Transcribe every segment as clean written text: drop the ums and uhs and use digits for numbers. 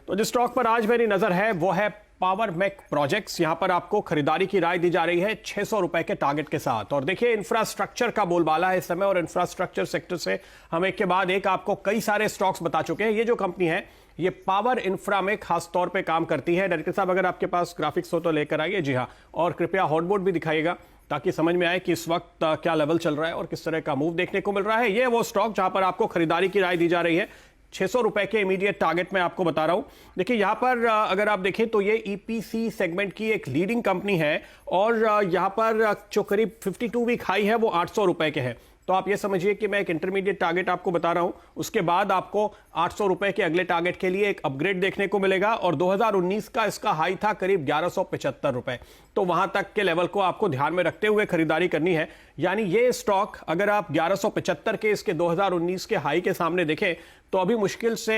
तो जिस स्टॉक पर आज मेरी नजर है वो है पावर मेक प्रोजेक्ट्स। यहां पर आपको खरीदारी की राय दी जा रही है 600 रुपए के टारगेट के साथ। और देखिए इंफ्रास्ट्रक्चर का बोलबाला है इस समय, और इंफ्रास्ट्रक्चर सेक्टर से हम एक के बाद एक आपको कई सारे स्टॉक्स बता चुके हैं। ये जो कंपनी है ये पावर इंफ्रा में खास तौर पे काम करती है। डायरेक्टर साहब अगर आपके पास ग्राफिक्स हो तो लेकर आइए। जी हाँ, और कृपया हॉटबोर्ड भी दिखाइएगा ताकि समझ में आए कि इस वक्त क्या लेवल चल रहा है और किस तरह का मूव देखने को मिल रहा है। ये वो स्टॉक जहां पर आपको खरीदारी की राय दी जा रही है 600 रुपए के इमीडिएट टारगेट में आपको बता रहा हूं। देखिए यहां पर अगर आप देखें तो ये ईपीसी सेगमेंट की एक लीडिंग कंपनी है, और यहां पर जो करीब 52 वीक हाई है वो 800 रुपए के है। तो आप ये समझिए कि मैं एक इंटरमीडिएट टारगेट आपको बता रहा हूं, उसके बाद आपको 800 रुपए के अगले टारगेट के लिए एक अपग्रेड देखने को मिलेगा। और 2019 का इसका हाई था करीब 1175 रुपए, तो वहां तक के लेवल को आपको ध्यान में रखते हुए खरीदारी करनी है। यानी ये स्टॉक अगर आप 1175 के इसके 2019 के हाई के सामने देखें तो अभी मुश्किल से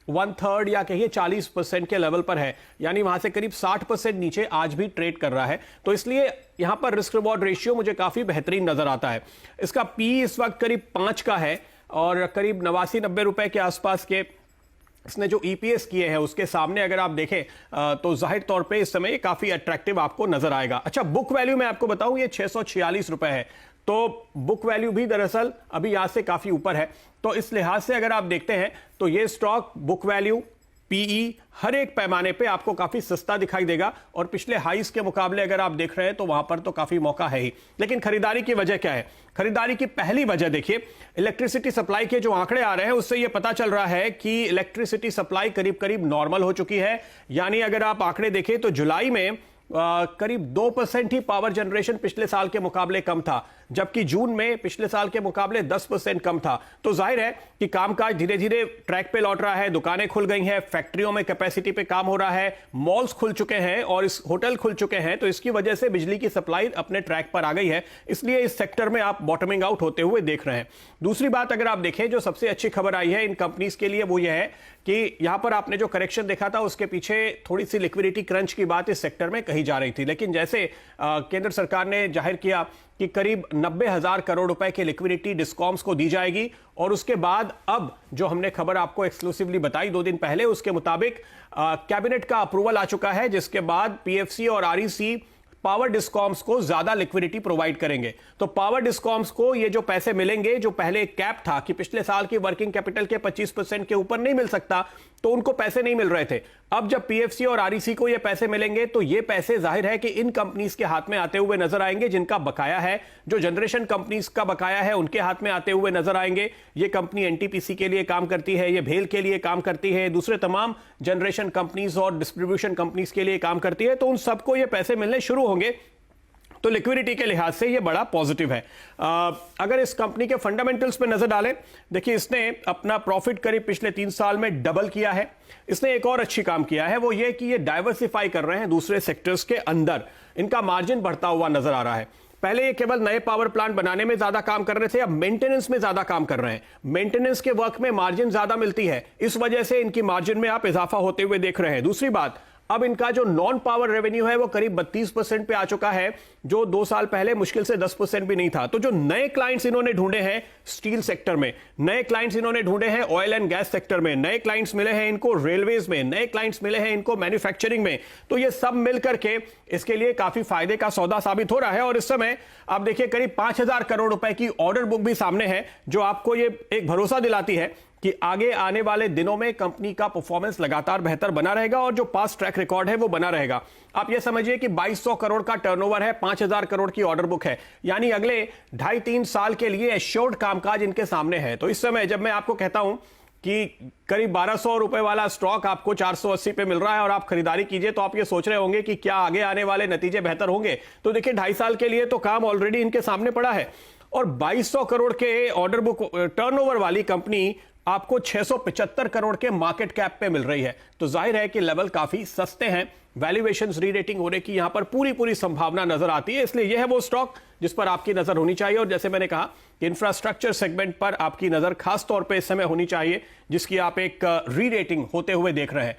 1/3 या कहिए 40% के लेवल पर है, यानी वहां से करीब 60% नीचे आज भी ट्रेड कर रहा है। तो इसलिए यहां पर रिस्क रिवॉर्ड रेशियो मुझे काफी बेहतरीन नजर आता है। इसका पी इस वक्त करीब 5 का है, और करीब 89-90 रुपए के आसपास के इसने जो ईपीएस किए हैं उसके सामने अगर आप देखें तो जाहिर तौर पे इस समय काफी अट्रैक्टिव आपको नजर आएगा। अच्छा, बुक वैल्यू मैं आपको बताऊं ये 646 रुपए है, तो बुक वैल्यू भी दरअसल अभी यहां से काफी ऊपर है। तो इस लिहाज से अगर आप देखते हैं तो ये स्टॉक बुक वैल्यू, पीई हर एक पैमाने पे आपको काफी सस्ता दिखाई देगा, और पिछले हाईस के मुकाबले अगर आप देख रहे हैं तो वहां पर तो काफी मौका है ही। लेकिन खरीदारी की वजह क्या है? खरीदारी की पहली वजह देखिए, इलेक्ट्रिसिटी सप्लाई के जो आंकड़े आ रहे हैं उससे यह पता चल रहा है कि इलेक्ट्रिसिटी सप्लाई करीब करीब नॉर्मल हो चुकी है। यानी अगर आप आंकड़े देखें तो जुलाई में करीब 2% ही पावर जनरेशन पिछले साल के मुकाबले कम था, जबकि जून में पिछले साल के मुकाबले 10% कम था। तो जाहिर है कि कामकाज धीरे धीरे ट्रैक पे लौट रहा है, दुकानें खुल गई हैं, फैक्ट्रियों में कैपेसिटी पे काम हो रहा है, मॉल्स खुल चुके हैं और इस होटल खुल चुके हैं। तो इसकी वजह से बिजली की सप्लाई अपने ट्रैक पर आ गई है, इसलिए इस सेक्टर में आप बॉटमिंग आउट होते हुए देख रहे हैं। दूसरी बात अगर आप देखें, जो सबसे अच्छी खबर आई है इन कंपनीज के लिए वो यह है कि यहां पर आपने जो करेक्शन देखा था उसके पीछे थोड़ी सी लिक्विडिटी क्रंच की बात इस सेक्टर में कही जा रही थी। लेकिन जैसे केंद्र सरकार ने जाहिर किया कि करीब 90,000 करोड़ रुपए की लिक्विडिटी डिस्कॉम्स को दी जाएगी, और उसके बाद अब जो हमने खबर आपको एक्सक्लूसिवली बताई 2 दिन पहले, उसके मुताबिक कैबिनेट का अप्रूवल आ चुका है, जिसके बाद पीएफसी और आरईसी पावर डिस्कॉम्स को ज्यादा लिक्विडिटी प्रोवाइड करेंगे। तो पावर डिस्कॉम्स को ये जो पैसे मिलेंगे, जो पहले एक कैप था कि पिछले साल की वर्किंग कैपिटल के 25% के ऊपर नहीं मिल सकता, तो उनको पैसे नहीं मिल रहे थे। अब जब पीएफसी और आरईसी को ये पैसे मिलेंगे तो ये पैसे जाहिर है कि इन कंपनीज के हाथ में आते हुए नजर आएंगे जिनका बकाया है, जो जनरेशन कंपनीज का बकाया है उनके हाथ में आते हुए नजर आएंगे। ये कंपनी एनटीपीसी के लिए काम करती है, ये भेल के लिए काम करती है, दूसरे तमाम जनरेशन कंपनीज और डिस्ट्रीब्यूशन कंपनीज के लिए काम करती है। तो उन सबको ये पैसे मिलने शुरू होंगे, तो लिक्विडिटी के लिहाज से ये बड़ा पॉजिटिव है। अगर इस कंपनी के फंडामेंटल्स पे नजर डालें, देखिए इसने अपना प्रॉफिट करीब पिछले 3 साल में डबल किया है। इसने एक और अच्छी काम किया है, वो ये कि ये डाइवर्सिफाई कर रहे हैं दूसरे सेक्टर्स के अंदर, इनका मार्जिन बढ़ता हुआ नजर आ रहा है। पहले ये केवल नए पावर प्लांट बनाने में ज्यादा काम कर रहे थे, अब मेंटेनेंस में ज्यादा काम कर रहे हैं। मेंटेनेंस के वर्क में मार्जिन ज्यादा मिलती है, इस वजह से इनकी मार्जिन में आप इजाफा होते हुए देख रहे हैं। दूसरी बात, अब इनका जो नॉन पावर रेवेन्यू है वो करीब 32% पे आ चुका है, जो 2 साल पहले मुश्किल से 10% भी नहीं था। तो जो नए क्लाइंट्स इन्होंने ढूंढे हैं स्टील सेक्टर में, नए क्लाइंट्स इन्होंने ढूंढे हैं ऑयल एंड गैस सेक्टर में, नए क्लाइंट्स मिले हैं इनको रेलवेज में, नए क्लाइंट्स मिले हैं इनको मैन्युफैक्चरिंग में, तो ये सब मिलकर के इसके लिए काफी फायदे का सौदा साबित हो रहा है। और इस समय आप देखिए करीब 5,000 करोड़ रुपए की ऑर्डर बुक भी सामने है, जो आपको ये एक भरोसा दिलाती है कि आगे आने वाले दिनों में कंपनी का परफॉर्मेंस लगातार बेहतर बना रहेगा, और जो पास्ट ट्रैक रिकॉर्ड है वो बना रहेगा। आप ये समझिए कि 2200 करोड़ का टर्नओवर है, 5,000 करोड़ की ऑर्डर बुक है, यानी अगले 2.5-3 साल के लिए एश्योर्ड कामकाज इनके सामने है। तो इस समय जब मैं आपको कहता हूं कि करीब 1200 रुपए वाला स्टॉक आपको 480 पे मिल रहा है और आप खरीदारी कीजिए, तो आप ये सोच रहे होंगे कि क्या आगे आने वाले नतीजे बेहतर होंगे। तो देखिए 2.5 साल के लिए तो काम ऑलरेडी इनके सामने पड़ा है, और 2200 करोड़ के ऑर्डर बुक टर्नओवर वाली कंपनी आपको 675 करोड़ के मार्केट कैप पे मिल रही है। तो जाहिर है कि लेवल काफी सस्ते हैं, वैल्यूएशंस री-रेटिंग होने की यहां पर पूरी संभावना नजर आती है। इसलिए यह है वो स्टॉक जिस पर आपकी नजर होनी चाहिए, और जैसे मैंने कहा कि इंफ्रास्ट्रक्चर सेगमेंट पर आपकी नजर खास तौर पे इस समय होनी चाहिए, जिसकी आप एक री-रेटिंग होते हुए देख रहे हैं।